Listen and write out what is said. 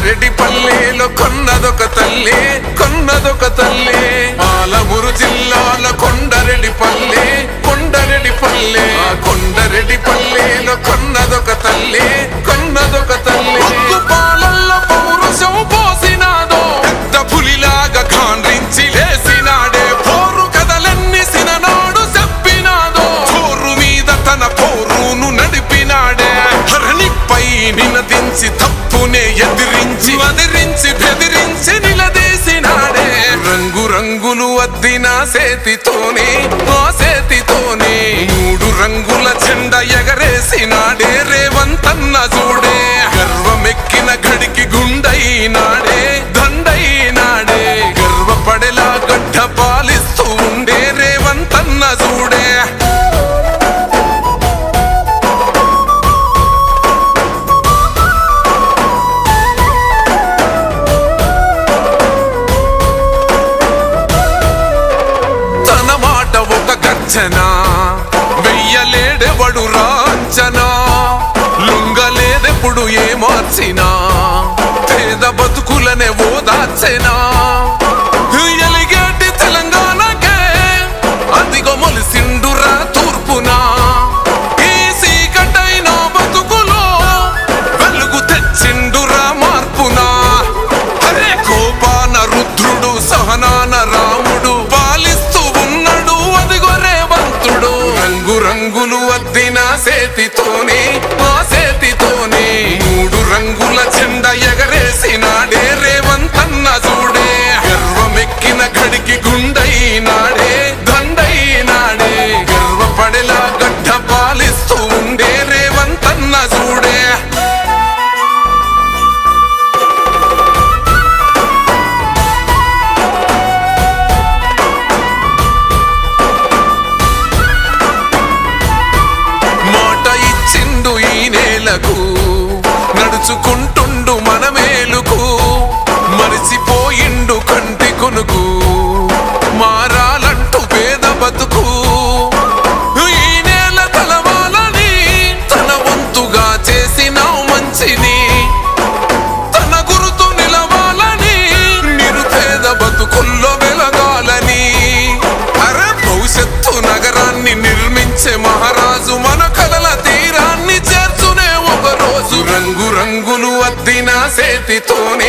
కొండరెడ్డి పల్లెలో కొన్నదొక తల్లి పాలమూరు జిల్లాలో కొండరెడ్డి పల్లె కొండరెడ్డి పల్లెలో కొన్నదొక తల్లి పాలల్లో పౌరుషం పోసినాదో పెద్ద పులిలాగా కాండ్రించి లేసినాడే పోరు కథలన్నీ సిననాడు చెప్పినాదో చోరు మీద తన పోరును నడిపినాడే ధరణిపై నినదించి తప్పునే ఎదిరించి బెదిరించి నిలదీసినాడే రంగులు అద్దిన సేతితోనే మూడు రంగుల జెండా ఎగరేసినాడే రేవంతన్న చూడే గర్వమెక్కిన గడికి గుండైనాడే దండైనాడే గర్వపడేలా గడ్డ పాలిస్తూ ఉండే రేవంతన్న చూడే వెయ్యలేడెవడు రాంచనా లుంగలేదెప్పుడు ఏ మార్చినా పేద బతుకులనే ఓదార్చెనా ఎలిగేటి తెలంగాణకే అదిగో మొలిసిండురా తూర్పునా ఈ సీకటైన బతుకులో వెలుగు తెచ్చిండురా మార్పునా అరే కోపాన రుద్రుడు సహనాన రాముడు పాలిస్తూ ఉన్నాడు అదిగో రేవంతుడు రంగులు అద్దిన సేతితోనే మూడు రంగుల జెండా ఎగరేసినాడే రేవంతన్న చూడే గర్వమెక్కిన గడికి గుండైనాడే దండైనాడే గర్వపడేలా గడ్డ పాలిస్తూ ఉండే రేవంతన్న చూడే నడుచుకుంటుండు మన మేలుకు మరిచిపోయిండు కంటి కొనుకు మారాలంటూ పేద బతుకు ఈ నేల తలవాలని తన వంతుగా చేసిన మంచిని తన గురుతు నిలవాలని నిరుపేద బతుకుల్లో వెలగాలని అరే భవిష్యత్తు నగరాన్ని నిర్మించే మహారాజు మన కలల తీరాన్ని చేర్చునే ఒక రోజు రంగులు అద్దిన సేతితోనే